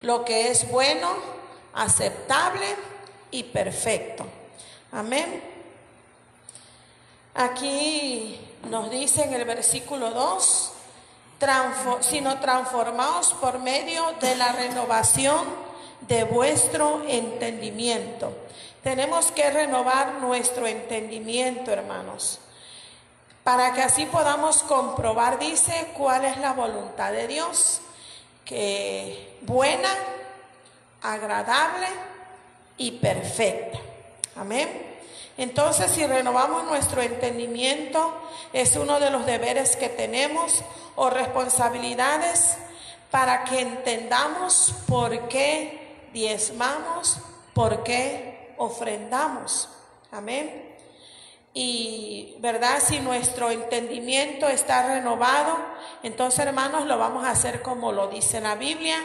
lo que es bueno, aceptable y perfecto. Amén. Aquí nos dice en el versículo 2, sino transformaos por medio de la renovación de vuestro entendimiento. Tenemos que renovar nuestro entendimiento, hermanos, para que así podamos comprobar, dice, cuál es la voluntad de Dios, que buena, agradable y perfecta. Amén. Entonces, si renovamos nuestro entendimiento, es uno de los deberes que tenemos o responsabilidades para que entendamos por qué diezmamos, por qué ofrendamos. Amén. Y verdad, si nuestro entendimiento está renovado, entonces, hermanos, lo vamos a hacer como lo dice la Biblia.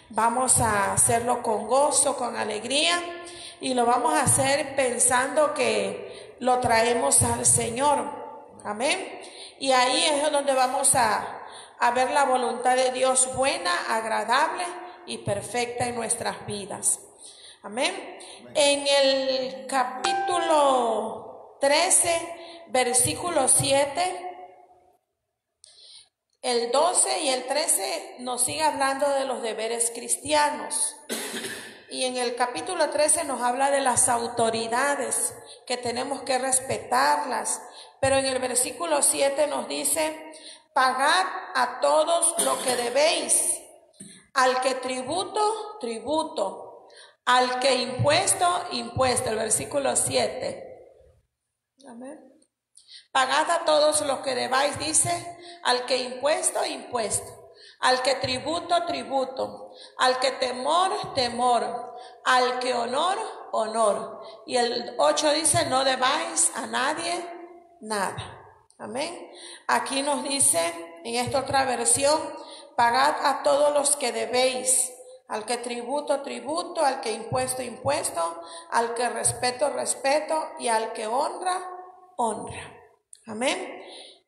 Vamos a hacerlo con gozo, con alegría, y lo vamos a hacer pensando que lo traemos al Señor. Amén. Y ahí es donde vamos a ver la voluntad de Dios buena, agradable y perfecta en nuestras vidas. Amén. En el capítulo 13, versículo 7, el 12 y el 13 nos sigue hablando de los deberes cristianos. Y en el capítulo 13 nos habla de las autoridades, que tenemos que respetarlas. Pero en el versículo 7 nos dice: pagad a todos lo que debéis, al que tributo, tributo, al que impuesto, impuesto. El versículo 7. Amén. Pagad a todos lo que debáis, dice, al que impuesto, impuesto, al que tributo, tributo, al que temor, temor, al que honor, honor. Y el 8 dice: no debáis a nadie nada. Amén. Aquí nos dice, en esta otra versión: pagad a todos los que debéis, al que tributo, tributo, al que impuesto, impuesto, al que respeto, respeto, y al que honra, honra. Amén.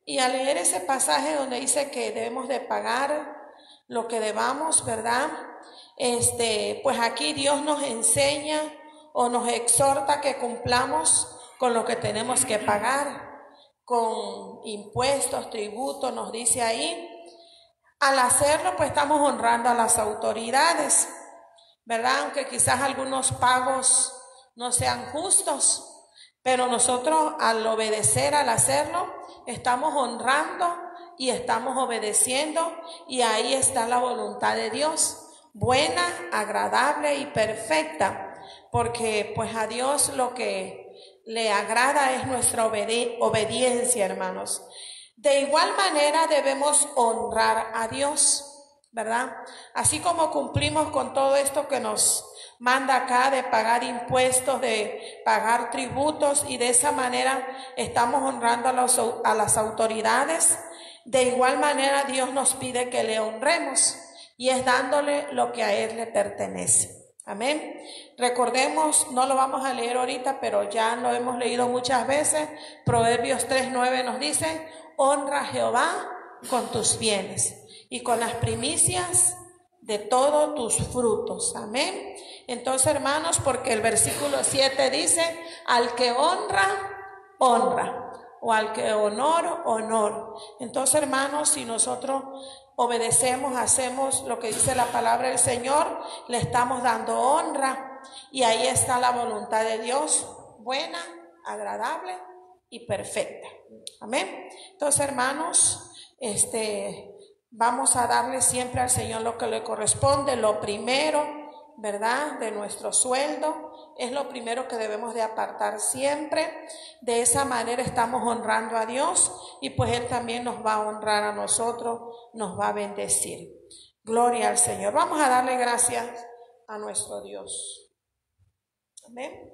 Y al leer ese pasaje donde dice que debemos de pagar lo que debamos, ¿verdad? Pues aquí Dios nos enseña o nos exhorta que cumplamos con lo que tenemos que pagar, con impuestos, tributos, nos dice ahí. Al hacerlo, pues estamos honrando a las autoridades, ¿verdad? Aunque quizás algunos pagos no sean justos, pero nosotros al obedecer, al hacerlo, estamos honrando y estamos obedeciendo, y ahí está la voluntad de Dios, buena, agradable y perfecta, porque pues a Dios lo que le agrada es nuestra obediencia, hermanos. De igual manera debemos honrar a Dios, ¿verdad? Así como cumplimos con todo esto que nos manda acá de pagar impuestos, de pagar tributos, y de esa manera estamos honrando a las autoridades. De igual manera Dios nos pide que le honremos, y es dándole lo que a Él le pertenece. Amén. Recordemos, no lo vamos a leer ahorita, pero ya lo hemos leído muchas veces. Proverbios 3:9 nos dice: honra a Jehová con tus bienes y con las primicias de todos tus frutos. Amén. Entonces, hermanos, porque el versículo 7 dice: al que honra, honra, o al que honor, honor. Entonces, hermanos, si nosotros obedecemos, hacemos lo que dice la palabra del Señor, le estamos dando honra, y ahí está la voluntad de Dios, buena, agradable y perfecta. Amén. Entonces, hermanos, vamos a darle siempre al Señor lo que le corresponde. Lo primero, ¿verdad?, de nuestro sueldo es lo primero que debemos de apartar siempre. De esa manera estamos honrando a Dios, y pues Él también nos va a honrar a nosotros, nos va a bendecir. Gloria al Señor. Vamos a darle gracias a nuestro Dios. Amén.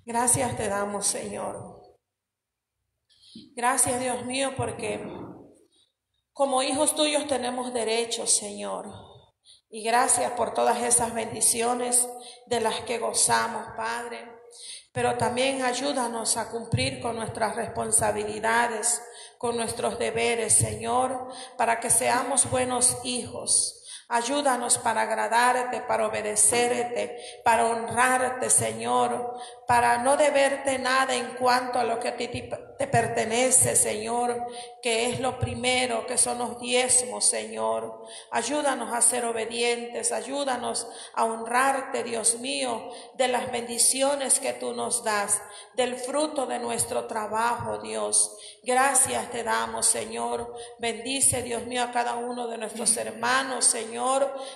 Gracias te damos, Señor. Gracias, Dios mío, porque como hijos tuyos tenemos derechos, Señor. Y gracias por todas esas bendiciones de las que gozamos, Padre. Pero también ayúdanos a cumplir con nuestras responsabilidades, con nuestros deberes, Señor, para que seamos buenos hijos. Ayúdanos para agradarte, para obedecerte, para honrarte, Señor, para no deberte nada en cuanto a lo que a ti te pertenece, Señor, que es lo primero, que son los diezmos, Señor. Ayúdanos a ser obedientes, ayúdanos a honrarte, Dios mío, de las bendiciones que tú nos das, del fruto de nuestro trabajo, Dios. Gracias te damos, Señor. Bendice, Dios mío, a cada uno de nuestros hermanos, Señor.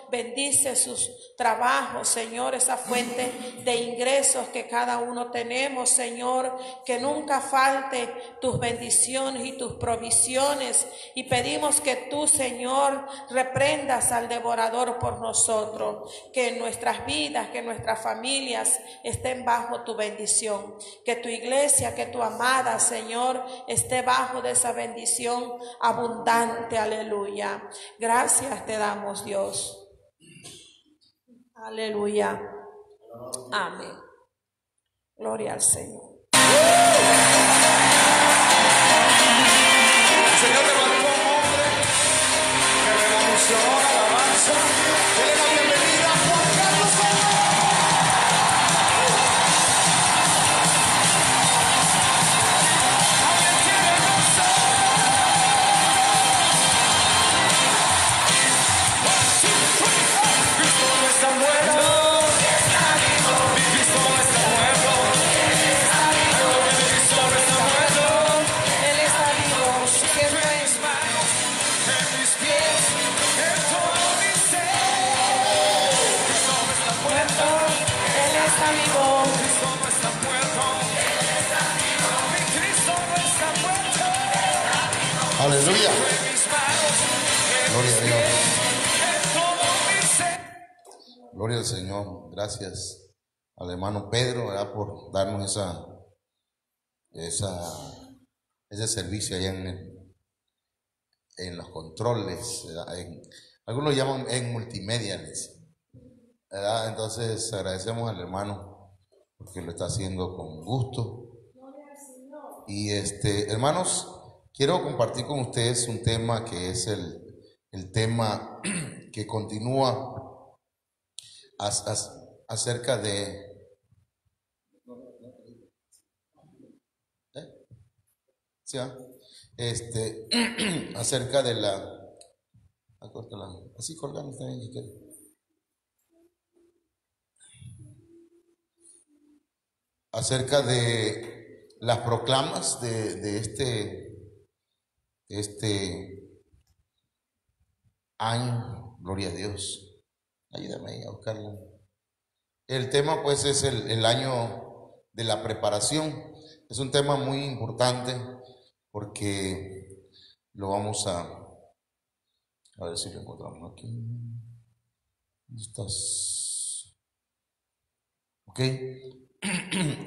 Bendice sus trabajos, Señor, esa fuente de ingresos que cada uno tenemos, Señor, que nunca falte tus bendiciones y tus provisiones, y pedimos que tú, Señor, reprendas al devorador por nosotros, que en nuestras vidas, que nuestras familias estén bajo tu bendición, que tu iglesia, que tu amada, Señor, esté bajo de esa bendición abundante. Aleluya. Gracias te damos, Dios. Aleluya. Amén. Gloria al Señor. El Señor levantó a un hombre que revolucionó la alabanza. Dele la bienvenida a Juan Carlos Soto. Alguien tiene gozo. Cristo no está muerto. Mi Cristo no está muerto. Mi Cristo no está muerto. Él está vivo, siempre es En mis pies, en todo mi ser. Cristo no está muerto. Él está vivo. Cristo no está muerto. Mi Cristo no está muerto. Aleluya. En mis manos, Gloria a Dios. en todo mi ser. Gloria al Señor. Gracias al hermano Pedro, ¿verdad?, por darnos ese servicio allá en los controles, ¿verdad? Algunos lo llaman en multimedia, ¿verdad? Entonces agradecemos al hermano porque lo está haciendo con gusto. Y hermanos, quiero compartir con ustedes un tema que es el tema que continúa acerca de ¿sí, ah? Acerca de así colgando está bien, si quiere. Acerca de las proclamas de este año. Gloria a Dios. Ayúdame ahí a buscarlo. El tema pues es el año de la preparación. Es un tema muy importante porque lo vamos a ver si lo encontramos aquí. ¿Dónde estás? Ok.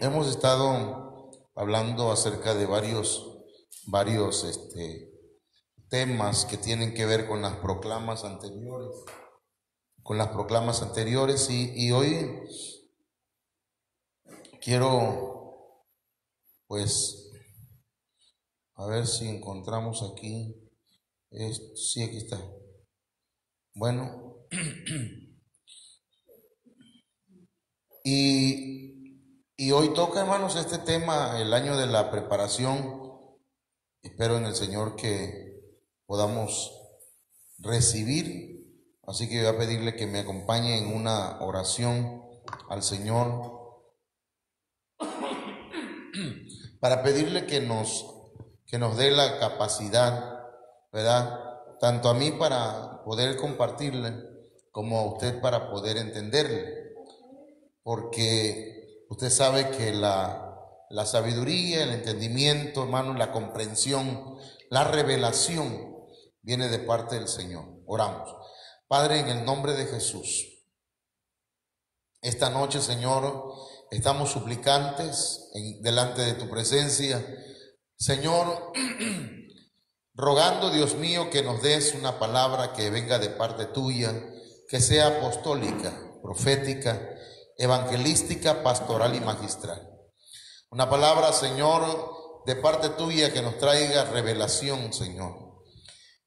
Hemos estado hablando acerca de varios temas que tienen que ver con las proclamas anteriores. Y hoy quiero pues a ver si encontramos aquí. Sí, aquí está. Bueno, y hoy toca, hermanos, este tema, el año de la preparación. Espero en el Señor que podamos recibir. Así que voy a pedirle que me acompañe en una oración al Señor para pedirle que nos dé la capacidad, ¿verdad?, tanto a mí para poder compartirle como a usted para poder entenderle, porque usted sabe que la sabiduría, el entendimiento, hermano, la comprensión, la revelación viene de parte del Señor. Oramos. Padre, en el nombre de Jesús, esta noche, Señor, estamos suplicantes delante de tu presencia, Señor, rogando, Dios mío, que nos des una palabra que venga de parte tuya, que sea apostólica, profética, evangelística, pastoral y magistral. Una palabra, Señor, de parte tuya que nos traiga revelación, Señor.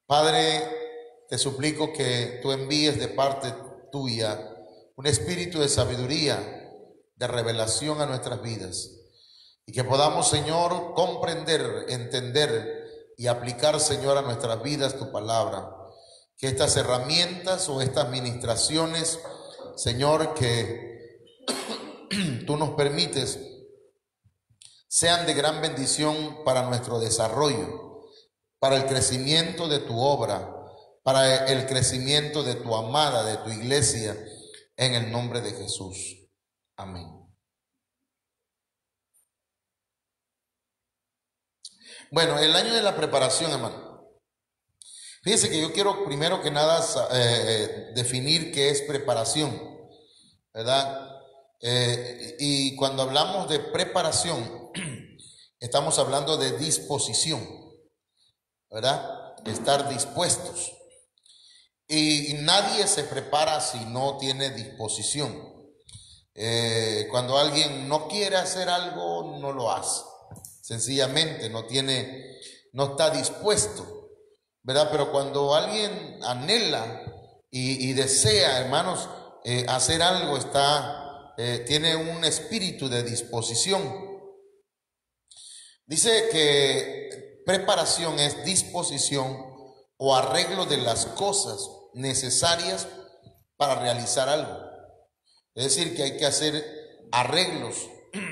Padre, te suplico que tú envíes de parte tuya un espíritu de sabiduría, de revelación a nuestras vidas, y que podamos, Señor, comprender, entender y aplicar, Señor, a nuestras vidas tu palabra. Que estas herramientas o estas ministraciones, Señor, que tú nos permites, sean de gran bendición para nuestro desarrollo, para el crecimiento de tu obra, para el crecimiento de tu amada, de tu iglesia, en el nombre de Jesús. Amén. Bueno, el año de la preparación, hermano. Fíjese que yo quiero primero que nada definir qué es preparación, ¿verdad? Y cuando hablamos de preparación, estamos hablando de disposición, ¿verdad? Estar dispuestos. Y nadie se prepara si no tiene disposición. Cuando alguien no quiere hacer algo, no lo hace. Sencillamente no está dispuesto, ¿verdad? Pero cuando alguien anhela y desea, hermanos, hacer algo, tiene un espíritu de disposición. Dice que preparación es disposición o arreglo de las cosas necesarias para realizar algo. Es decir, que hay que hacer arreglos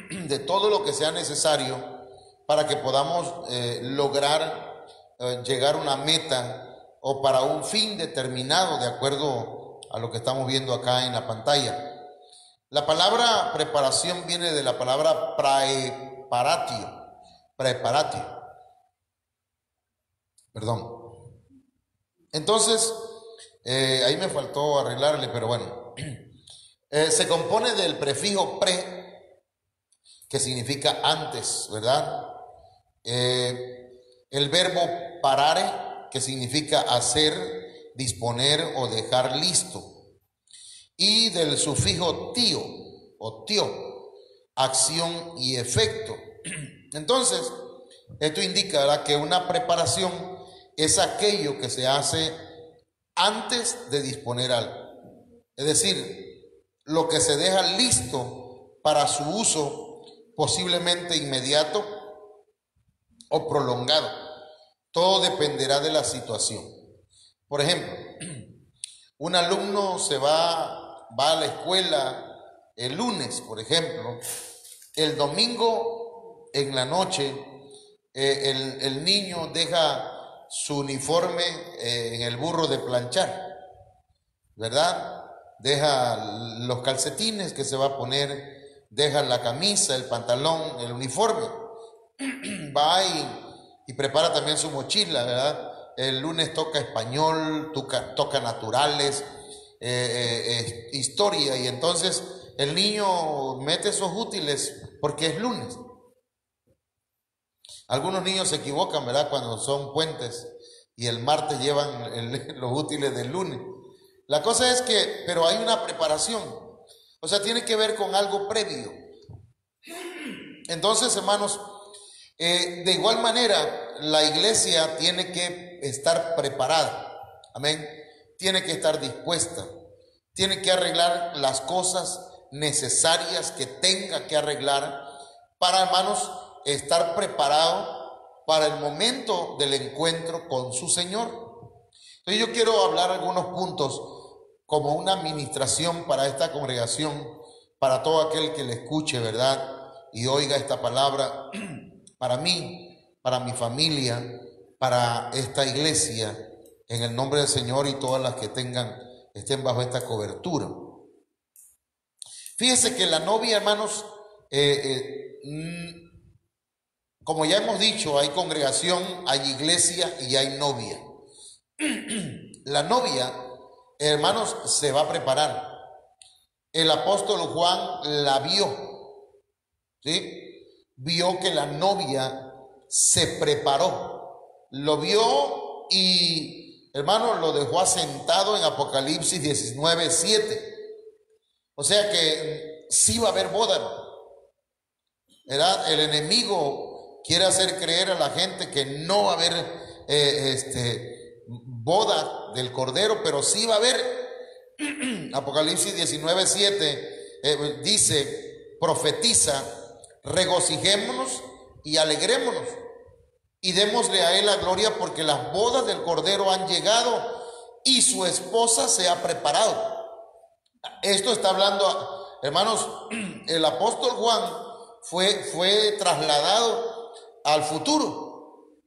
de todo lo que sea necesario para que podamos lograr llegar a una meta o para un fin determinado, de acuerdo a lo que estamos viendo acá en la pantalla. La palabra preparación viene de la palabra preparatio. Perdón. Entonces, ahí me faltó arreglarle, pero bueno. Se compone del prefijo pre, que significa antes, ¿verdad? El verbo parare, que significa hacer, disponer o dejar listo. Y del sufijo tío o tío, acción y efecto. Entonces, esto indica, ¿verdad?, que una preparación es aquello que se hace antes de disponer algo. Es decir, lo que se deja listo para su uso, posiblemente inmediato o prolongado. Todo dependerá de la situación. Por ejemplo, un alumno va a la escuela el lunes, por ejemplo. El domingo en la noche, el niño deja su uniforme en el burro de planchar, ¿verdad? Deja los calcetines que se va a poner, deja la camisa, el pantalón, el uniforme. Va y prepara también su mochila, ¿verdad? El lunes toca español, toca naturales, historia, y entonces el niño mete esos útiles porque es lunes. Algunos niños se equivocan, ¿verdad?, cuando son puentes y el martes llevan los útiles del lunes. La cosa es que, pero hay una preparación, o sea, tiene que ver con algo previo. Entonces, hermanos, de igual manera, la iglesia tiene que estar preparada, amén, tiene que estar dispuesta, tiene que arreglar las cosas necesarias que tenga que arreglar para, hermanos, estar preparado para el momento del encuentro con su Señor. Entonces yo quiero hablar algunos puntos como una administración para esta congregación, para todo aquel que le escuche, ¿verdad?, y oiga esta palabra, para mí, para mi familia, para esta iglesia, en el nombre del Señor y todas las que estén bajo esta cobertura. Fíjese que la novia, hermanos, como ya hemos dicho, hay congregación, hay iglesia y hay novia. La novia, hermanos, se va a preparar. El apóstol Juan la vio, ¿sí? Vio que la novia se preparó. Lo vio y, hermano, lo dejó asentado en Apocalipsis 19:7. O sea que sí va a haber boda, ¿verdad? El enemigo quiere hacer creer a la gente que no va a haber boda del Cordero, pero sí va a haber. Apocalipsis 19:7 dice, profetiza, regocijémonos y alegrémonos y démosle a él la gloria, porque las bodas del Cordero han llegado y su esposa se ha preparado. Esto está hablando, hermanos, el apóstol Juan fue trasladado al futuro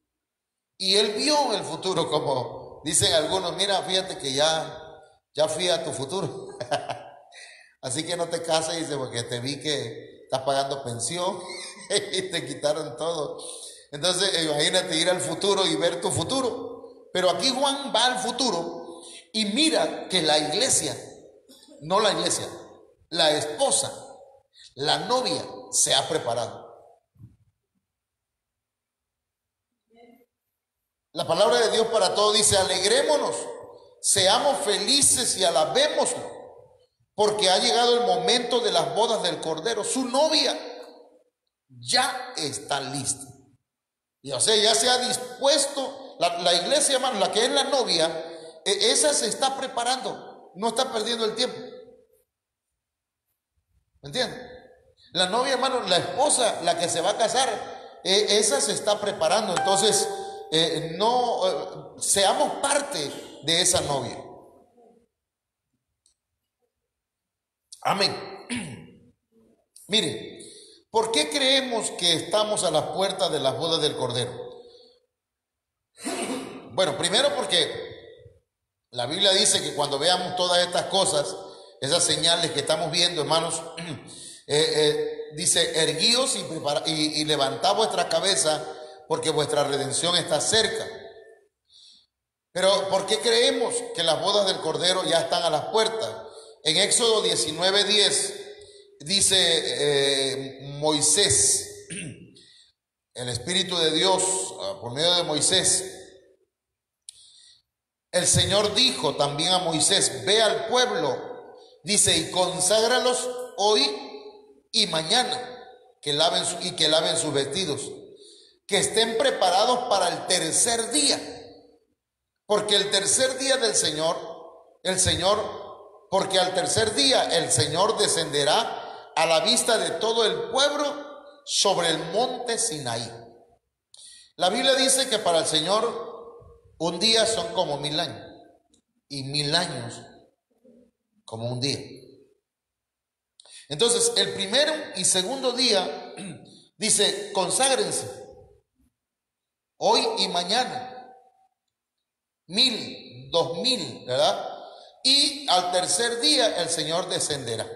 y él vio el futuro, como dicen algunos, mira, fíjate que ya fui a tu futuro. Así que no te cases, dice, porque te vi que estás pagando pensión y te quitaron todo. Entonces, imagínate ir al futuro y ver tu futuro. Pero aquí Juan va al futuro y mira que la iglesia, no la iglesia, la esposa, la novia se ha preparado. La palabra de Dios para todos dice, alegrémonos, seamos felices y alabémoslo, porque ha llegado el momento de las bodas del Cordero. Su novia ya está lista. Y o sea, ya se ha dispuesto, la iglesia, hermano, la que es la novia, esa se está preparando, no está perdiendo el tiempo. ¿Me entienden? La novia, hermano, la esposa, la que se va a casar, esa se está preparando. Entonces, no seamos parte de esa novia. Amén. Mire, ¿por qué creemos que estamos a las puertas de las bodas del Cordero? Bueno, primero porque la Biblia dice que cuando veamos todas estas cosas, esas señales que estamos viendo, hermanos, dice, erguíos y levantad vuestra cabeza, porque vuestra redención está cerca. Pero ¿por qué creemos que las bodas del Cordero ya están a las puertas? En Éxodo 19:10 dice Moisés, el Espíritu de Dios por medio de Moisés, el Señor dijo también a Moisés, ve al pueblo, dice, y conságralos hoy y mañana, que laven sus vestidos, que estén preparados para el tercer día, porque el tercer día del Señor, porque al tercer día el Señor descenderá a la vista de todo el pueblo sobre el monte Sinaí. La Biblia dice que para el Señor un día son como 1000 años y 1000 años como un día. Entonces, el primero y segundo día dice, conságrense hoy y mañana, 1000, 2000, ¿verdad? Y al tercer día el Señor descenderá.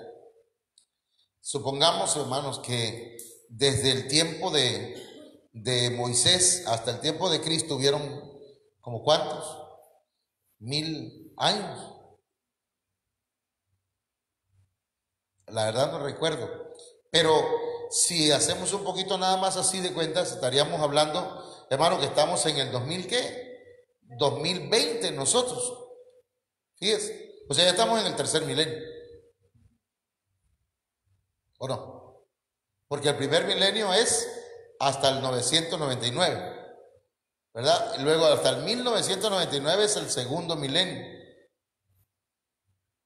Supongamos, hermanos, que desde el tiempo de Moisés hasta el tiempo de Cristo hubieron ¿como cuántos? 1000 años. La verdad no recuerdo. Pero si hacemos un poquito nada más así de cuentas, estaríamos hablando, hermano, que estamos en el 2000, ¿qué? 2020 nosotros. Fíjense. O sea, ya estamos en el tercer milenio. ¿O no? Porque el primer milenio es hasta el 999. ¿Verdad? Y luego hasta el 1999 es el segundo milenio.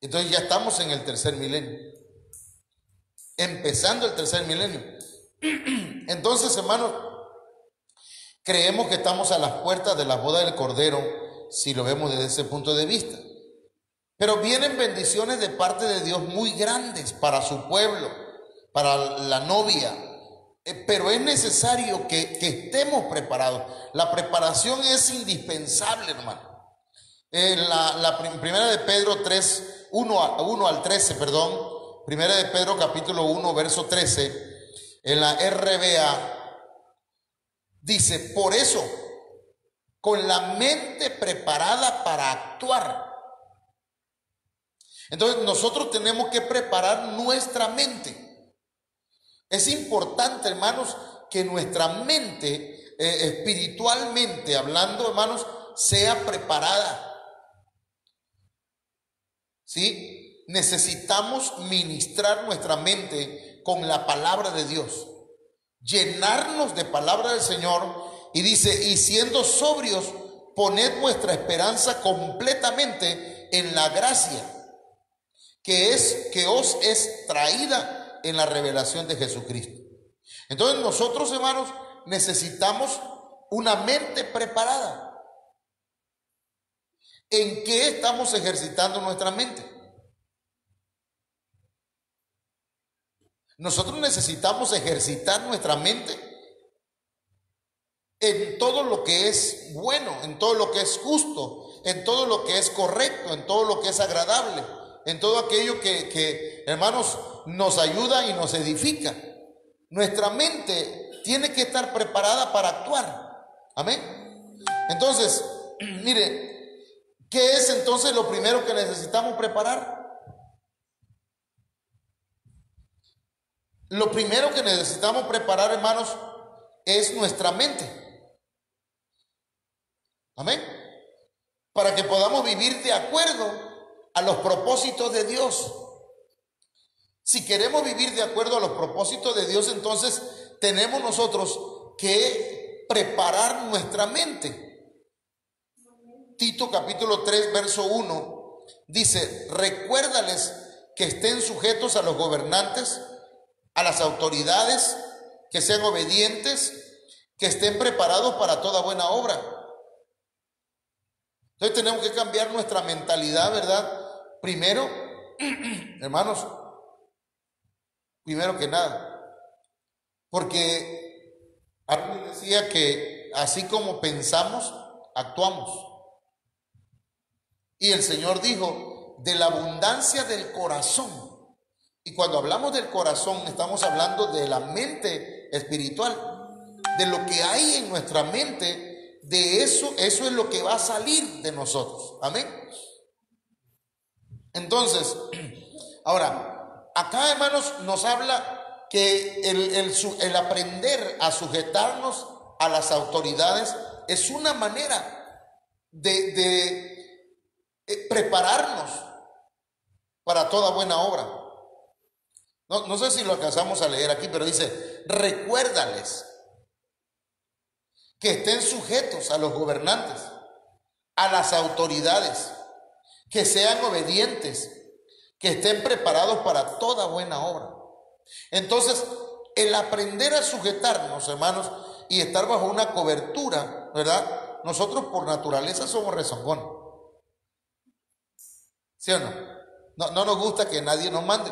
Entonces ya estamos en el tercer milenio. Empezando el tercer milenio. Entonces, hermanos, creemos que estamos a las puertas de la boda del Cordero, si lo vemos desde ese punto de vista. Pero vienen bendiciones de parte de Dios muy grandes para su pueblo, para la novia. Pero es necesario que estemos preparados. La preparación es indispensable, hermano. La primera de Pedro 3, 1 al 13, perdón. Primera de Pedro capítulo 1, verso 13. En la RBA dice, por eso, con la mente preparada para actuar. Entonces nosotros tenemos que preparar nuestra mente. Es importante, hermanos, que nuestra mente, espiritualmente hablando, hermanos, sea preparada. ¿Sí? Necesitamos ministrar nuestra mente con la palabra de Dios, llenarnos de palabra del Señor, y dice, y siendo sobrios, poned vuestra esperanza completamente en la gracia que os es traída en la revelación de Jesucristo. Entonces nosotros, hermanos, necesitamos una mente preparada. ¿En qué estamos ejercitando nuestra mente? Nosotros necesitamos ejercitar nuestra mente en todo lo que es bueno, en todo lo que es justo, en todo lo que es correcto, en todo lo que es agradable, en todo aquello que hermanos, nos ayuda y nos edifica. Nuestra mente tiene que estar preparada para actuar. Amén. Entonces, mire, ¿qué es entonces lo primero que necesitamos preparar? Lo primero que necesitamos preparar, hermanos, es nuestra mente. Amén. Para que podamos vivir de acuerdo a los propósitos de Dios. Si queremos vivir de acuerdo a los propósitos de Dios, entonces tenemos nosotros que preparar nuestra mente. Tito capítulo 3, verso 1 dice: recuérdales que estén sujetos a los gobernantes, a las autoridades, que sean obedientes, que estén preparados para toda buena obra. Entonces tenemos que cambiar nuestra mentalidad, ¿verdad? Primero, hermanos, primero que nada, porque alguien decía que así como pensamos, actuamos. Y el Señor dijo, de la abundancia del corazón. Y cuando hablamos del corazón, estamos hablando de la mente espiritual, de lo que hay en nuestra mente, de eso es lo que va a salir de nosotros. Amén. Entonces, ahora, acá, hermanos, nos habla que el aprender a sujetarnos a las autoridades es una manera de prepararnos para toda buena obra. No sé si lo alcanzamos a leer aquí, pero dice, recuérdales que estén sujetos a los gobernantes, a las autoridades, que sean obedientes, que estén preparados para toda buena obra. Entonces, el aprender a sujetarnos, hermanos, y estar bajo una cobertura, ¿verdad? Nosotros por naturaleza somos rezongones. ¿Sí o no? No nos gusta que nadie nos mande.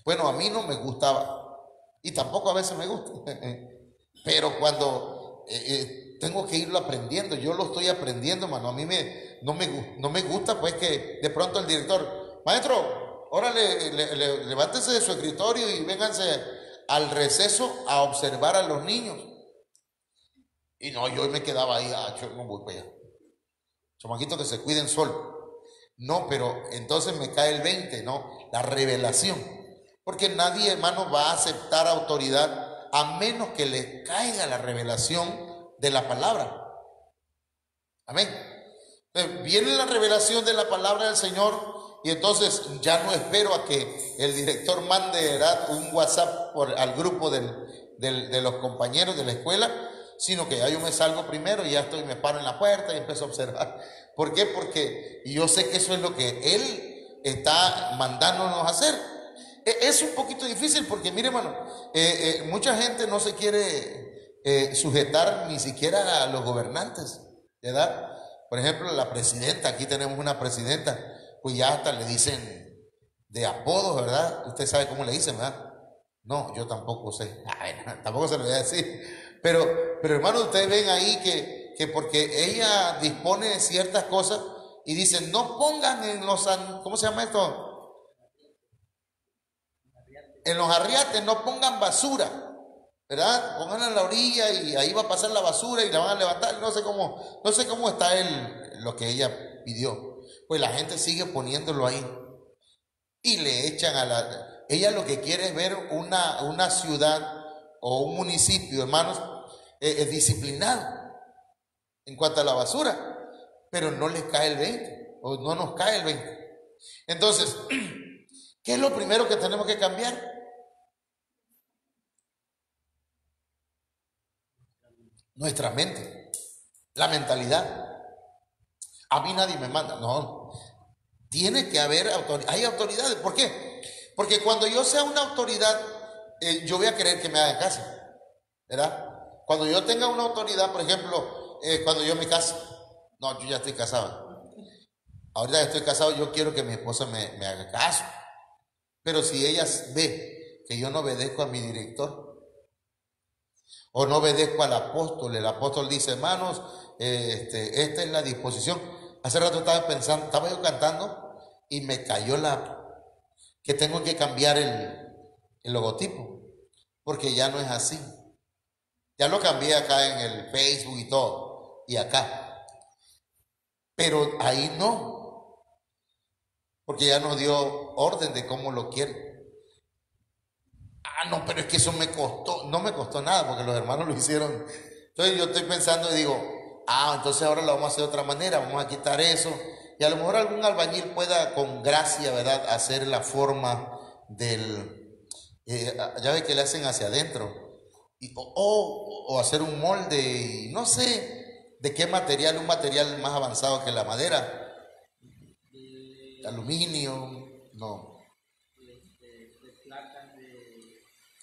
Bueno, a mí no me gustaba y tampoco a veces me gusta, pero cuando tengo que irlo aprendiendo, yo lo estoy aprendiendo, mano. A mí no me gusta pues que de pronto el director, maestro, órale, levántese de su escritorio y vénganse al receso a observar a los niños. Y no, yo me quedaba ahí, yo no voy para allá. Chamaquitos que se cuiden solos. No, pero entonces me cae el 20, ¿no? La revelación. Porque nadie, hermano, va a aceptar autoridad a menos que le caiga la revelación de la palabra. Amén. Viene la revelación de la palabra del Señor y entonces ya no espero a que el director mande, ¿verdad?, un WhatsApp al grupo de los compañeros de la escuela, sino que ya yo me salgo primero y ya me paro en la puerta y empiezo a observar. ¿Por qué? Porque yo sé que eso es lo que Él está mandándonos a hacer. Es un poquito difícil porque, mire, hermano, mucha gente no se quiere sujetar ni siquiera a los gobernantes, ¿verdad? Por ejemplo, la presidenta, aquí tenemos una presidenta, pues ya hasta le dicen de apodos, ¿verdad? Usted sabe cómo le dicen, ¿verdad? No, yo tampoco sé. Tampoco se lo voy a decir. Pero hermano, ustedes ven ahí que porque ella dispone de ciertas cosas y dicen, no pongan en los, ¿cómo se llama esto? En los arriates no pongan basura, ¿verdad? Pónganla en la orilla y ahí va a pasar la basura y la van a levantar. No sé cómo está lo que ella pidió. Pues la gente sigue poniéndolo ahí y le echan ella lo que quiere es ver una ciudad o un municipio, hermanos, disciplinado en cuanto a la basura, pero no les cae el 20 o no nos cae el 20. Entonces, ¿qué es lo primero que tenemos que cambiar? Nuestra mente, la mentalidad. a mí nadie me manda. No, tiene que haber autoridad. Hay autoridades. ¿Por qué? Porque cuando yo sea una autoridad, yo voy a querer que me hagan caso, ¿verdad? Cuando yo tenga una autoridad, por ejemplo, cuando yo me caso, no, yo ya estoy casado. Ahorita que estoy casado, yo quiero que mi esposa me haga caso. Pero si ella ve que yo no obedezco a mi director, o no obedezco al apóstol, el apóstol dice, hermanos, esta es la disposición. Hace rato estaba pensando, estaba yo cantando y me cayó que tengo que cambiar el logotipo, porque ya no es así. Ya lo cambié acá en el Facebook y todo, y acá. Pero ahí no, porque ya nos dio orden de cómo lo quiere. Ah, no, pero es que eso me costó, no me costó nada, porque los hermanos lo hicieron. Entonces yo estoy pensando y digo, entonces ahora lo vamos a hacer de otra manera, vamos a quitar eso. Y a lo mejor algún albañil pueda con gracia, ¿verdad?, hacer la forma ya ve que le hacen hacia adentro. O hacer un molde, y no sé de qué material, un material más avanzado que la madera. Aluminio, no.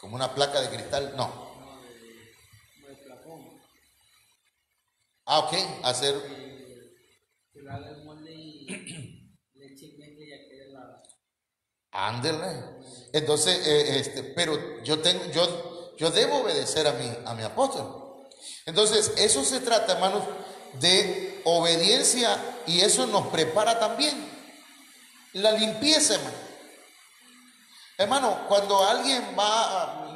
Como una placa de cristal, no. Ok, hacer. Ándele. Entonces, pero yo debo obedecer a mi apóstol. Entonces, eso se trata, hermanos, de obediencia, y eso nos prepara también. La limpieza, hermano. Hermano, cuando alguien va,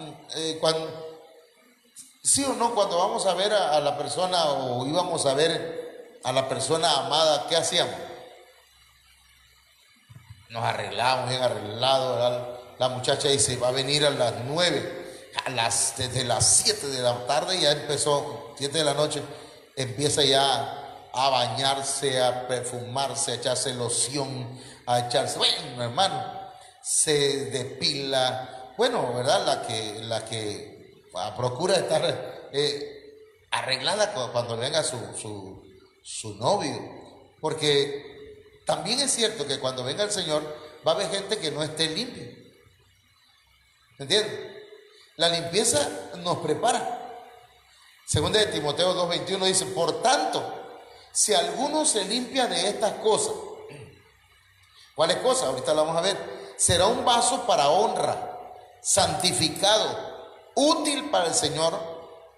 sí o no, cuando vamos a ver a la persona, o íbamos a ver a la persona amada, ¿qué hacíamos? Nos arreglábamos, bien arreglado, ¿verdad? La muchacha dice, va a venir a las 9, desde las 7 de la tarde ya empezó, 7 de la noche, empieza ya a bañarse, a perfumarse, a echarse loción, a echarse, bueno, hermano, se depila, bueno, ¿verdad? La que procura estar arreglada cuando venga su novio, porque también es cierto que cuando venga el Señor va a haber gente que no esté limpia. ¿Me entiendes? La limpieza nos prepara. Segunda de Timoteo 2:21 dice, por tanto, si alguno se limpia de estas cosas, ¿cuáles cosas? Ahorita la vamos a ver. Será un vaso para honra, santificado, útil para el Señor,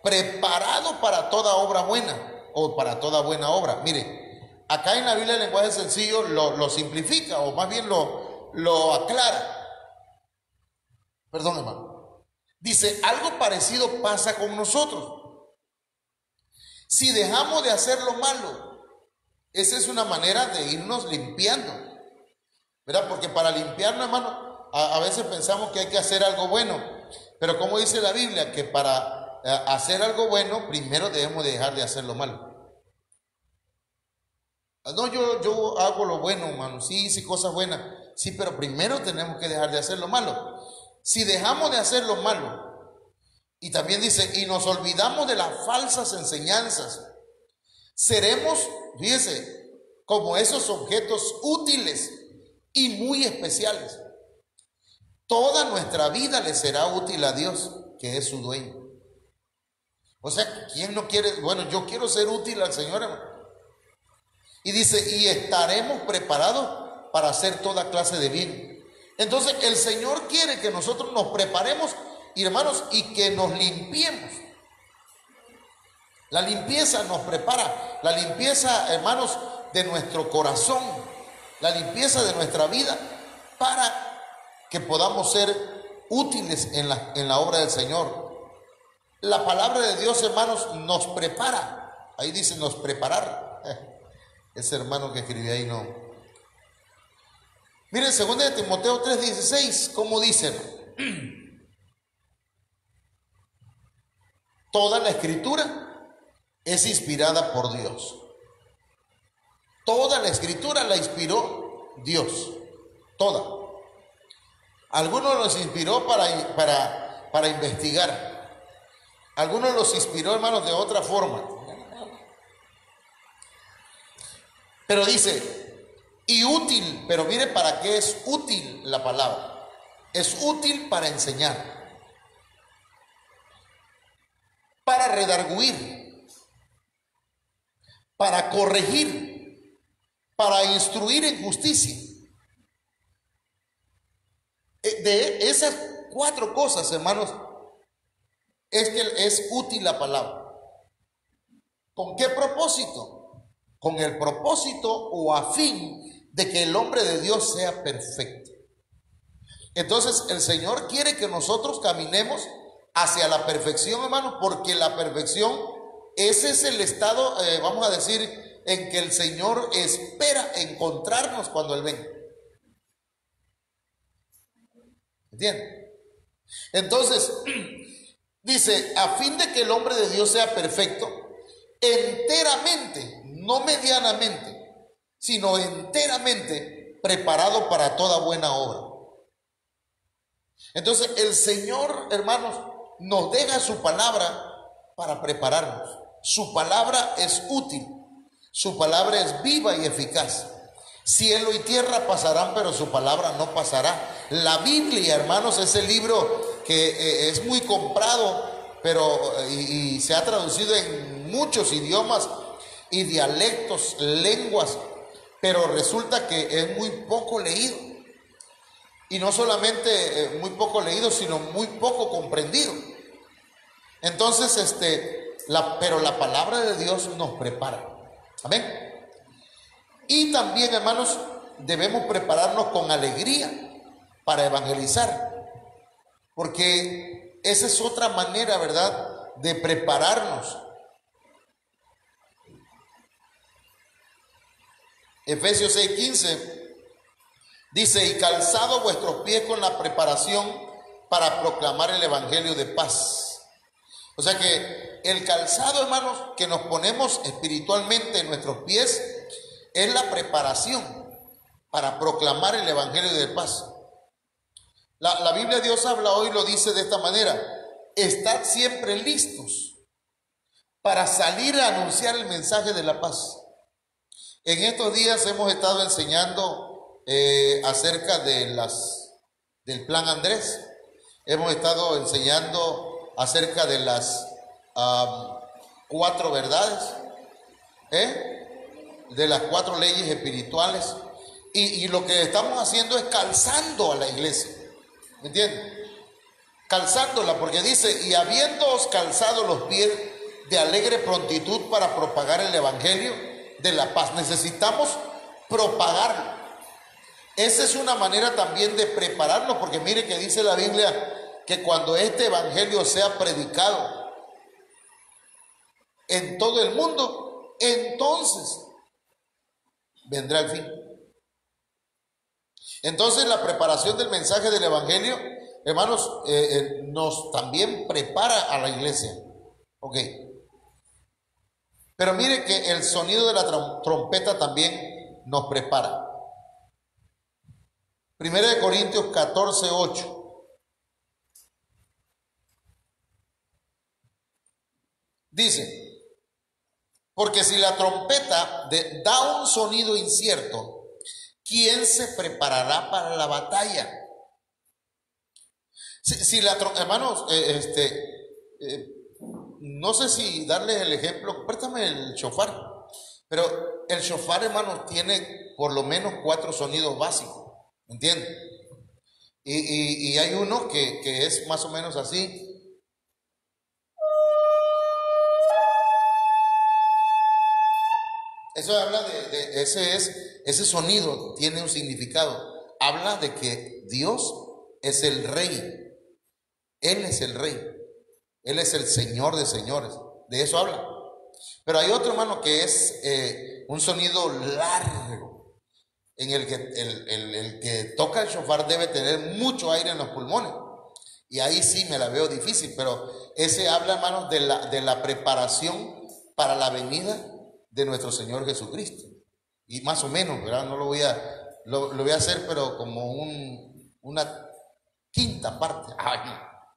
preparado para toda obra buena, o para toda buena obra. Mire, acá en la Biblia el lenguaje sencillo lo simplifica, o más bien lo aclara. Perdón, hermano. Dice, algo parecido pasa con nosotros. Si dejamos de hacer lo malo, esa es una manera de irnos limpiando, ¿verdad? Porque para limpiarnos, hermano, a veces pensamos que hay que hacer algo bueno, pero como dice la Biblia, que para hacer algo bueno, primero debemos de dejar de hacer lo malo. No, yo hago lo bueno, hermano, sí, cosas buenas, sí, pero primero tenemos que dejar de hacer lo malo. Si dejamos de hacer lo malo, y también dice, y nos olvidamos de las falsas enseñanzas, seremos, fíjese, como esos objetos útiles y muy especiales. Toda nuestra vida le será útil a Dios, que es su dueño. O sea, ¿quién no quiere? Bueno, yo quiero ser útil al Señor, hermano. Y dice, y estaremos preparados para hacer toda clase de bien. Entonces, el Señor quiere que nosotros nos preparemos, hermanos, y que nos limpiemos. La limpieza nos prepara. La limpieza, hermanos, de nuestro corazón, la limpieza de nuestra vida, para que podamos ser útiles en la obra del Señor. La palabra de Dios, hermanos, nos prepara. Ahí dice nos preparar. Ese hermano que escribió ahí no. Miren, 2 de Timoteo 3:16, ¿cómo dice? Toda la escritura es inspirada por Dios. Toda la escritura la inspiró Dios. Toda. Algunos los inspiró para investigar. Algunos los inspiró, hermanos, de otra forma. Pero dice, y útil, pero mire para qué es útil la palabra. Es útil para enseñar, para redarguir, para corregir, para instruir en justicia. De esas 4 cosas, hermanos, es que es útil la palabra. ¿Con qué propósito? Con el propósito o a fin de que el hombre de Dios sea perfecto. Entonces el Señor quiere que nosotros caminemos hacia la perfección, hermanos, porque la perfección, ese es el estado, vamos a decir, en que el Señor espera encontrarnos cuando Él venga. ¿Entienden? Entonces, dice, a fin de que el hombre de Dios sea perfecto, enteramente, no medianamente, sino enteramente preparado para toda buena obra. Entonces, el Señor, hermanos, nos deja su palabra para prepararnos. Su palabra es útil, su palabra es viva y eficaz. Cielo y tierra pasarán, pero su palabra no pasará. La Biblia, hermanos, es el libro que es muy comprado, pero y se ha traducido en muchos idiomas y dialectos, lenguas, pero resulta que es muy poco leído. Y no solamente muy poco leído, sino muy poco comprendido. Entonces, pero la palabra de Dios nos prepara. Amén. Y también, hermanos, debemos prepararnos con alegría para evangelizar, porque esa es otra manera, ¿verdad?, de prepararnos. Efesios 6:15 dice, y calzado vuestros pies con la preparación para proclamar el evangelio de paz. O sea que el calzado, hermanos, que nos ponemos espiritualmente en nuestros pies es la preparación para proclamar el evangelio de paz. La Biblia de Dios habla hoy, lo dice de esta manera: estad siempre listos para salir a anunciar el mensaje de la paz. En estos días hemos estado enseñando acerca de del plan Andrés. Hemos estado enseñando acerca de las 4 verdades, de las 4 leyes espirituales, y lo que estamos haciendo es calzando a la iglesia, ¿me entienden? Calzándola, porque dice, y habiéndoos calzado los pies de alegre prontitud para propagar el evangelio de la paz. Necesitamos propagarlo. Esa es una manera también de prepararnos, porque mire que dice la Biblia que cuando este evangelio sea predicado en todo el mundo, entonces vendrá el fin. Entonces la preparación del mensaje del evangelio, hermanos, nos también prepara a la iglesia. Ok. Pero mire que el sonido de la trompeta también nos prepara. 1 Corintios 14:8. Dice, porque si la trompeta da un sonido incierto, ¿quién se preparará para la batalla? Hermanos, no sé si darles el ejemplo, préstame el shofar, pero el shofar, hermanos, tiene por lo menos 4 sonidos básicos, ¿entienden? Y hay uno que es más o menos así. Eso habla de ese sonido tiene un significado. Habla de que Dios es el rey. Él es el rey. Él es el Señor de señores. De eso habla. Pero hay otro, hermano, que es un sonido largo, en el que el que toca el shofar debe tener mucho aire en los pulmones. Y ahí sí me la veo difícil, pero ese habla, hermanos, de la preparación para la venida de nuestro Señor Jesucristo. Y más o menos, ¿verdad? No lo voy a hacer, pero como una quinta parte. Ay,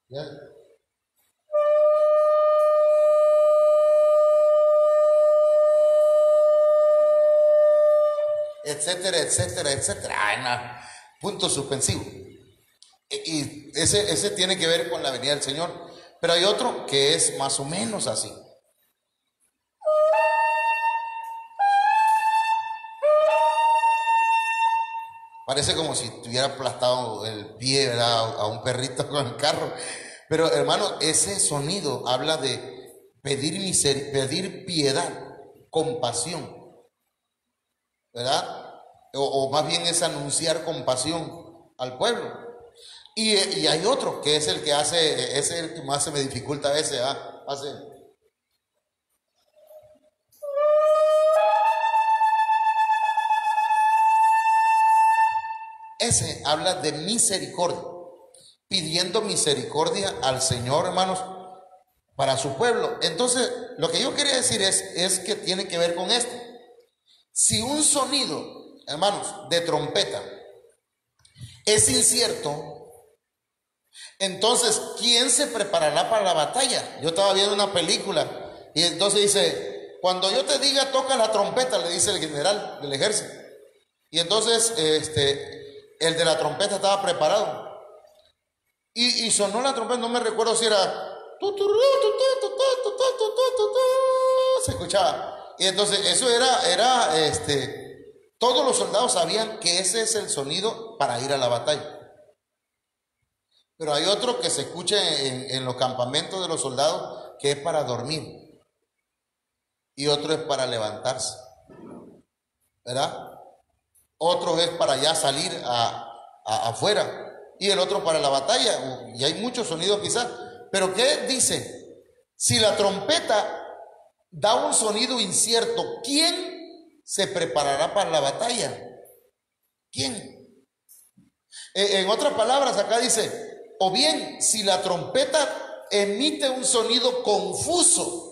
¿ya? etcétera, etcétera, etcétera. Ay, no, punto suspensivo. Y ese tiene que ver con la venida del Señor. Pero hay otro que es más o menos así. Parece como si tuviera aplastado el pie, ¿verdad?, a un perrito con el carro. Pero hermano, ese sonido habla de pedir piedad, compasión, ¿verdad? O más bien es anunciar compasión al pueblo. Y hay otro que es el que hace, es el que más se me dificulta a veces, hace. Ese habla de misericordia, pidiendo misericordia al Señor, hermanos, para su pueblo. Entonces, lo que yo quería decir es que tiene que ver con esto. Si un sonido, hermanos, de trompeta es incierto, entonces, ¿quién se preparará para la batalla? Yo estaba viendo una película y entonces dice, cuando yo te diga toca la trompeta, le dice el general del ejército. Y entonces, el de la trompeta estaba preparado. Y sonó la trompeta, no me recuerdo si era... Se escuchaba. Y entonces eso era todos los soldados sabían que ese es el sonido para ir a la batalla. Pero hay otro que se escucha en los campamentos de los soldados que es para dormir. Y otro es para levantarse, ¿verdad? Otro es para ya salir afuera. Y el otro para la batalla. Y hay muchos sonidos quizás. Pero ¿qué dice? Si la trompeta da un sonido incierto, ¿quién se preparará para la batalla? ¿Quién? En otras palabras, acá dice, o bien, si la trompeta emite un sonido confuso,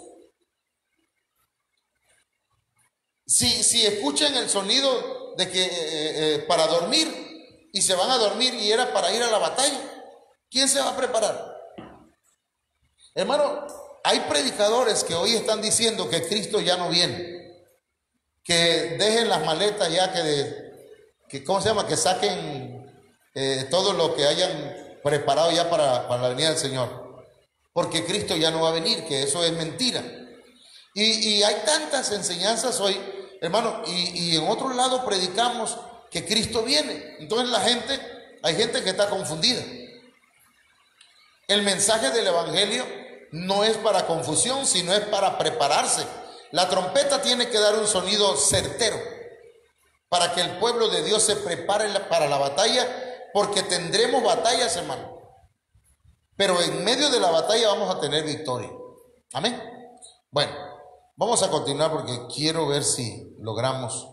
si escuchan el sonido de que para dormir y se van a dormir y era para ir a la batalla, ¿quién se va a preparar? Hermano, hay predicadores que hoy están diciendo que Cristo ya no viene, que dejen las maletas ya, que ¿cómo se llama? Que saquen todo lo que hayan preparado ya para la venida del Señor, porque Cristo ya no va a venir, que eso es mentira. Y hay tantas enseñanzas hoy, hermano, y en otro lado predicamos que Cristo viene. Entonces hay gente que está confundida. El mensaje del Evangelio no es para confusión, sino es para prepararse. La trompeta tiene que dar un sonido certero para que el pueblo de Dios se prepare para la batalla, porque tendremos batallas, hermano. Pero en medio de la batalla vamos a tener victoria. Amén. Bueno, vamos a continuar porque quiero ver si logramos.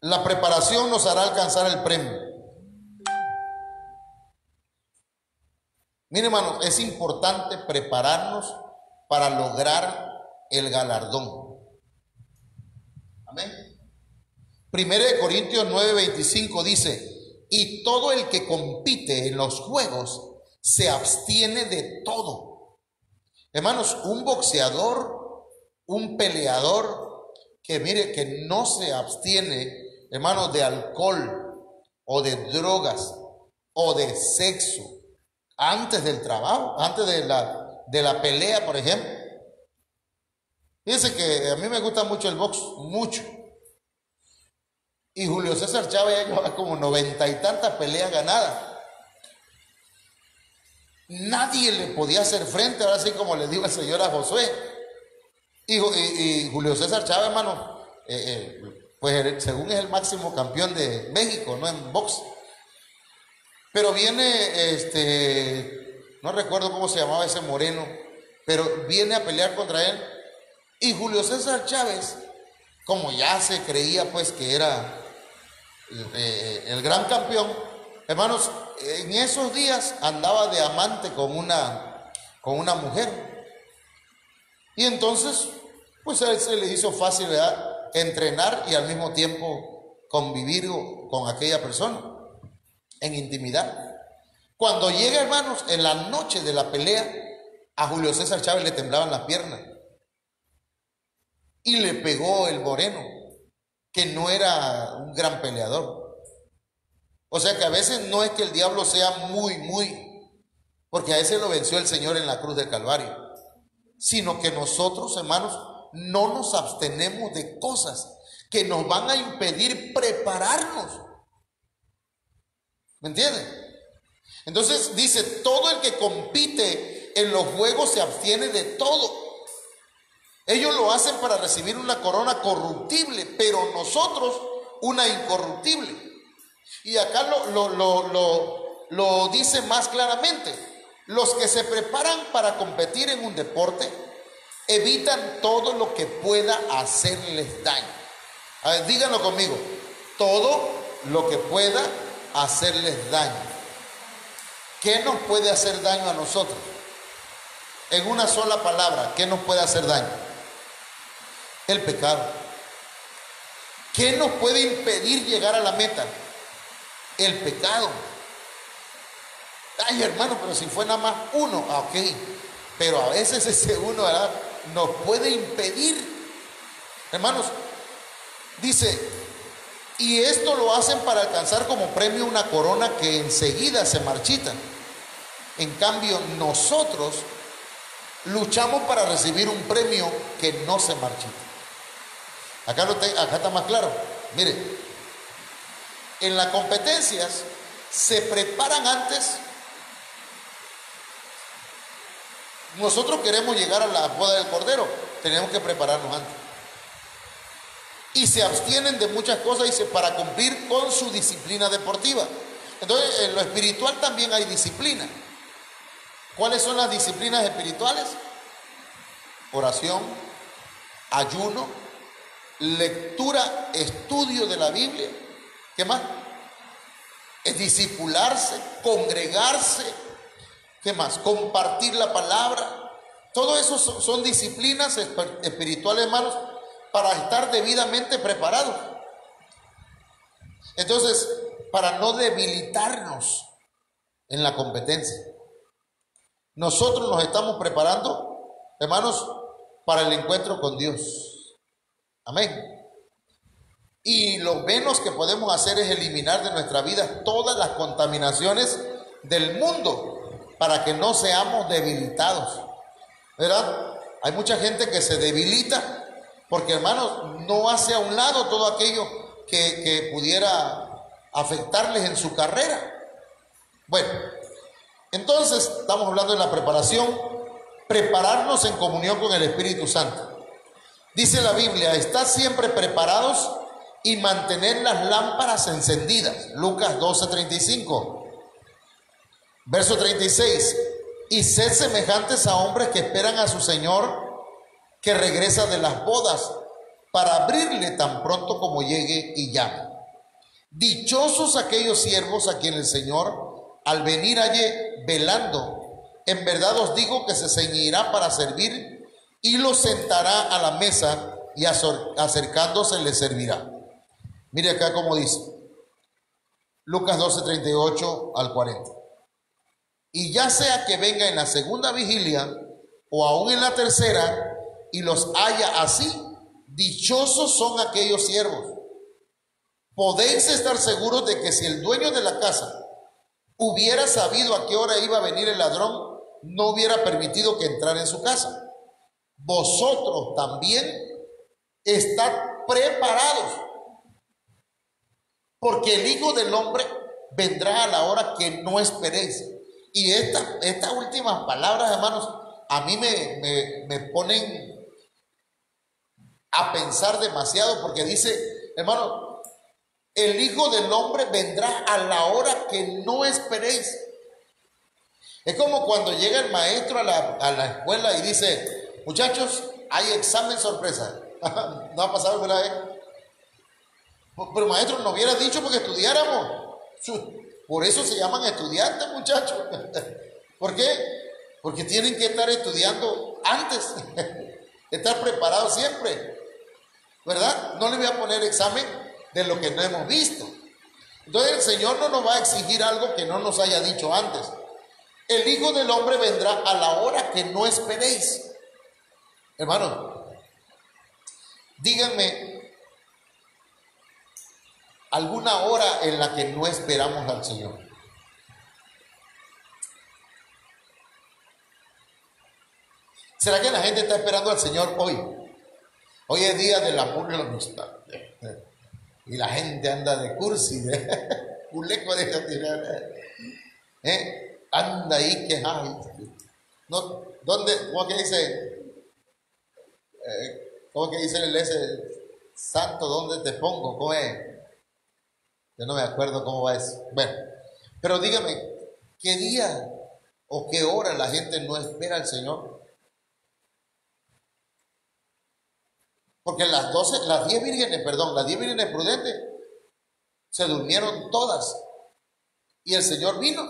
La preparación nos hará alcanzar el premio. Mire, hermano, es importante prepararnos para lograr el galardón. Amén. 1 Corintios 9:25 dice, y todo el que compite en los juegos se abstiene de todo. Hermanos, un boxeador, un peleador que mire que no se abstiene, hermanos, de alcohol o de drogas o de sexo antes del trabajo, antes de la pelea, por ejemplo. Fíjense que a mí me gusta mucho el box, mucho. Y Julio César Chávez ya lleva como 90 y tantas peleas ganadas. Nadie le podía hacer frente, ahora sí como le digo el Señor a Josué. Y Julio César Chávez, hermano, pues según es el máximo campeón de México, no en box. Pero viene, no recuerdo cómo se llamaba ese moreno, pero viene a pelear contra él. Y Julio César Chávez, como ya se creía pues que era el gran campeón, hermanos, en esos días andaba de amante con una mujer. Y entonces, pues a él se le hizo fácil, ¿verdad?, entrenar y al mismo tiempo convivir con aquella persona en intimidad. Cuando llega, hermanos, en la noche de la pelea, a Julio César Chávez le temblaban las piernas y le pegó el moreno. que no era un gran peleador. O sea que a veces no es que el diablo sea muy, porque a ese lo venció el Señor en la cruz del Calvario, sino que nosotros, hermanos, no nos abstenemos de cosas que nos van a impedir prepararnos. ¿Me entienden? Entonces dice, todo el que compite en los juegos se abstiene de todo. Ellos lo hacen para recibir una corona corruptible, pero nosotros una incorruptible. Y acá lo dice más claramente. Los que se preparan para competir en un deporte evitan todo lo que pueda hacerles daño. A ver, díganlo conmigo. Todo lo que pueda hacerles daño. ¿Qué nos puede hacer daño a nosotros? En una sola palabra, ¿qué nos puede hacer daño? El pecado. ¿Qué nos puede impedir llegar a la meta? El pecado. Ay, hermano, pero si fue nada más uno, ok. Pero a veces ese uno, ¿verdad?, nos puede impedir. Hermanos, dice, y esto lo hacen para alcanzar como premio una corona que enseguida se marchita. En cambio, nosotros luchamos para recibir un premio que no se marchita. Acá está más claro. Mire, en las competencias se preparan antes. Nosotros queremos llegar a la boda del Cordero, tenemos que prepararnos antes. Y se abstienen de muchas cosas, dice, para cumplir con su disciplina deportiva. Entonces, en lo espiritual también hay disciplina. ¿Cuáles son las disciplinas espirituales? Oración, ayuno, lectura, estudio de la Biblia. ¿Qué más? Es discipularse, congregarse. ¿Qué más? Compartir la palabra. Todo eso son disciplinas espirituales, hermanos, para estar debidamente preparados. Entonces, para no debilitarnos en la competencia. Nosotros nos estamos preparando, hermanos, para el encuentro con Dios. Amén. Y lo menos que podemos hacer es eliminar de nuestra vida todas las contaminaciones del mundo para que no seamos debilitados. ¿Verdad? Hay mucha gente que se debilita porque, hermanos, no hace a un lado todo aquello que pudiera afectarles en su carrera. Bueno, entonces estamos hablando de la preparación, prepararnos en comunión con el Espíritu Santo. Dice la Biblia, estad siempre preparados y mantener las lámparas encendidas. Lucas 12:35. Verso 36. Y sed semejantes a hombres que esperan a su Señor, que regresa de las bodas, para abrirle tan pronto como llegue y llame. Dichosos aquellos siervos a quien el Señor, al venir halle velando, en verdad os digo que se ceñirá para servir y los sentará a la mesa y acercándose les servirá. Mire acá como dice, Lucas 12:38 al 40. Y ya sea que venga en la segunda vigilia o aún en la tercera y los haya así, dichosos son aquellos siervos. Podéis estar seguros de que si el dueño de la casa hubiera sabido a qué hora iba a venir el ladrón, no hubiera permitido que entrara en su casa. Vosotros también estad preparados, porque el Hijo del Hombre vendrá a la hora que no esperéis. Y estas últimas palabras, hermanos, a mí me ponen a pensar demasiado, porque dice, hermano, el Hijo del Hombre vendrá a la hora que no esperéis. Es como cuando llega el maestro a la escuela y dice, muchachos, hay examen sorpresa. ¿No ha pasado alguna vez? Pero maestro, nos hubiera dicho porque estudiáramos. Por eso se llaman estudiantes, muchachos. ¿Por qué? Porque tienen que estar estudiando antes. Estar preparados siempre. ¿Verdad? No le voy a poner examen de lo que no hemos visto. Entonces el Señor no nos va a exigir algo que no nos haya dicho antes. El Hijo del Hombre vendrá a la hora que no esperéis. Hermano, díganme, alguna hora en la que no esperamos al Señor. ¿Será que la gente está esperando al Señor hoy? Hoy es día del amor y la amistad. Y la gente anda de cursi, de culeco de tirar. Anda ahí que ay. No, ¿dónde? ¿Cómo que dice? ¿Cómo que dice ese santo? ¿Dónde te pongo? ¿Cómo es? Yo no me acuerdo cómo va eso. Bueno, pero dígame, ¿qué día o qué hora la gente no espera al Señor? Porque las 10 vírgenes prudentes se durmieron todas. Y el Señor vino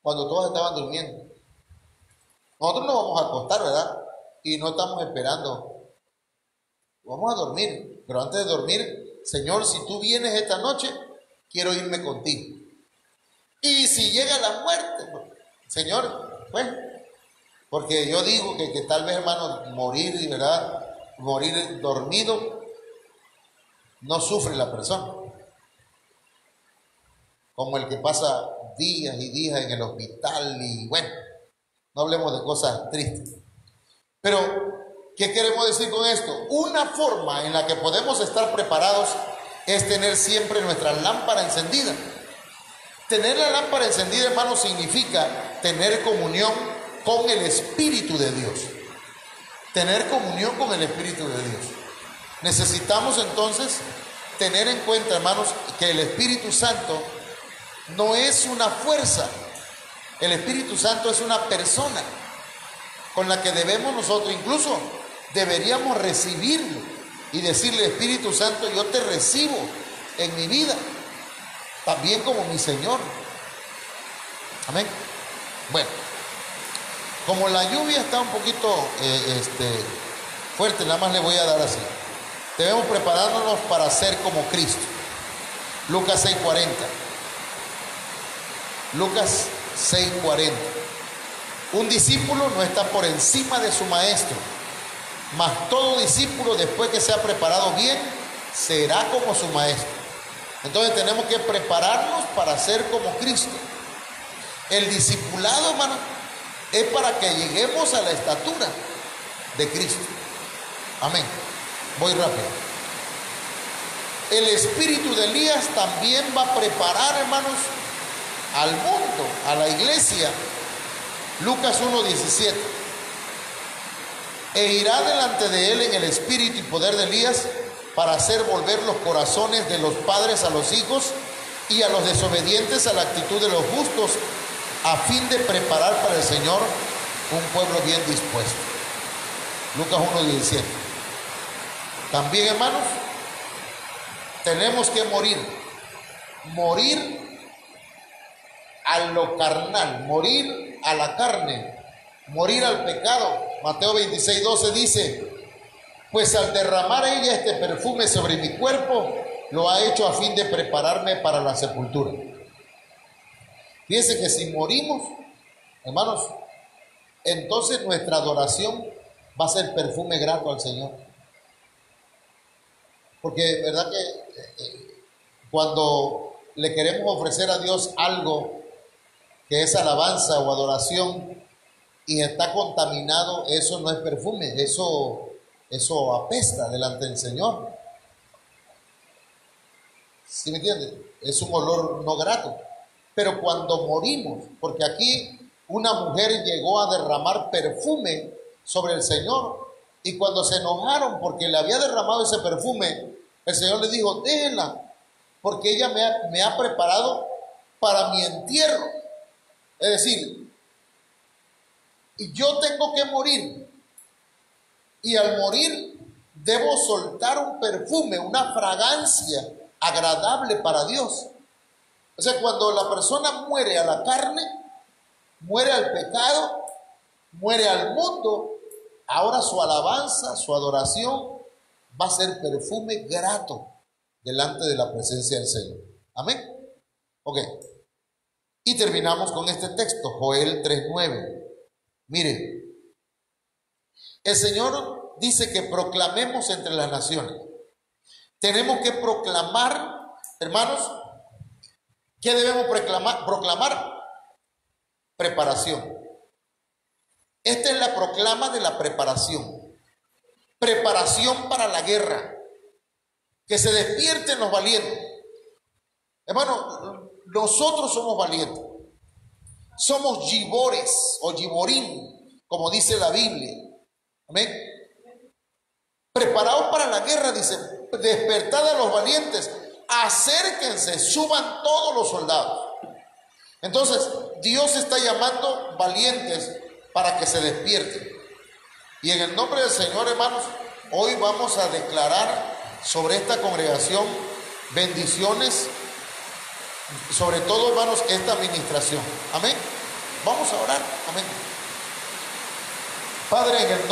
cuando todas estaban durmiendo. Nosotros nos vamos a acostar, ¿verdad? Y no estamos esperando. Vamos a dormir. Pero antes de dormir, Señor, si tú vienes esta noche, quiero irme contigo. Y si llega la muerte, Señor, pues, porque yo digo que tal vez, hermano, morir, ¿verdad? Morir dormido, no sufre la persona. Como el que pasa días y días en el hospital y bueno, no hablemos de cosas tristes. Pero, ¿qué queremos decir con esto? Una forma en la que podemos estar preparados es tener siempre nuestra lámpara encendida. Tener la lámpara encendida, hermano, significa tener comunión con el Espíritu de Dios. Tener comunión con el Espíritu de Dios. Necesitamos entonces tener en cuenta, hermanos, que el Espíritu Santo no es una fuerza. El Espíritu Santo es una persona con la que debemos nosotros, incluso deberíamos recibirlo y decirle: Espíritu Santo, yo te recibo en mi vida, también como mi Señor. Amén. Bueno, como la lluvia está un poquito fuerte, nada más le voy a dar así. Debemos prepararnos para ser como Cristo. Lucas 6:40. Lucas 6:40. Un discípulo no está por encima de su maestro, mas todo discípulo, después que se ha preparado bien, será como su maestro. Entonces tenemos que prepararnos para ser como Cristo. El discipulado, hermano, es para que lleguemos a la estatura de Cristo. Amén. Voy rápido. El espíritu de Elías también va a preparar, hermanos, al mundo, a la iglesia. Lucas 1:17. E irá delante de él en el espíritu y poder de Elías para hacer volver los corazones de los padres a los hijos y a los desobedientes a la actitud de los justos, a fin de preparar para el Señor un pueblo bien dispuesto. Lucas 1:17. También, hermanos, tenemos que morir a lo carnal, morir a la carne, morir al pecado. Mateo 26:12 dice: pues al derramar ella este perfume sobre mi cuerpo, lo ha hecho a fin de prepararme para la sepultura. Fíjense que si morimos, hermanos, entonces nuestra adoración va a ser perfume grato al Señor. Porque verdad que cuando le queremos ofrecer a Dios algo que es alabanza o adoración y está contaminado, eso no es perfume, eso apesta delante del Señor. ¿Sí me entiende? Es un olor no grato. Pero cuando morimos, porque aquí una mujer llegó a derramar perfume sobre el Señor, y cuando se enojaron porque le había derramado ese perfume, el Señor le dijo: déjenla, porque ella me ha preparado para mi entierro. Es decir, y yo tengo que morir, y al morir debo soltar un perfume, una fragancia agradable para Dios. O sea, cuando la persona muere a la carne, muere al pecado, muere al mundo, ahora su alabanza, su adoración va a ser perfume grato delante de la presencia del Señor. Amén. Ok. Y terminamos con este texto, Joel 3:9. Mire, el Señor dice que proclamemos entre las naciones tenemos que proclamar, hermanos, ¿qué debemos proclamar? Preparación. Esta es la proclama de la preparación. Preparación para la guerra. Que se despierten los valientes. Hermano, nosotros somos valientes. Somos gibores o giborín, como dice la Biblia. Amén. Preparados para la guerra, dice, despertad a los valientes, acérquense, suban todos los soldados. Entonces, Dios está llamando valientes para que se despierten. Y en el nombre del Señor, hermanos, hoy vamos a declarar sobre esta congregación bendiciones, sobre todo, hermanos, esta administración. Amén. Vamos a orar. Amén. Padre, en el nombre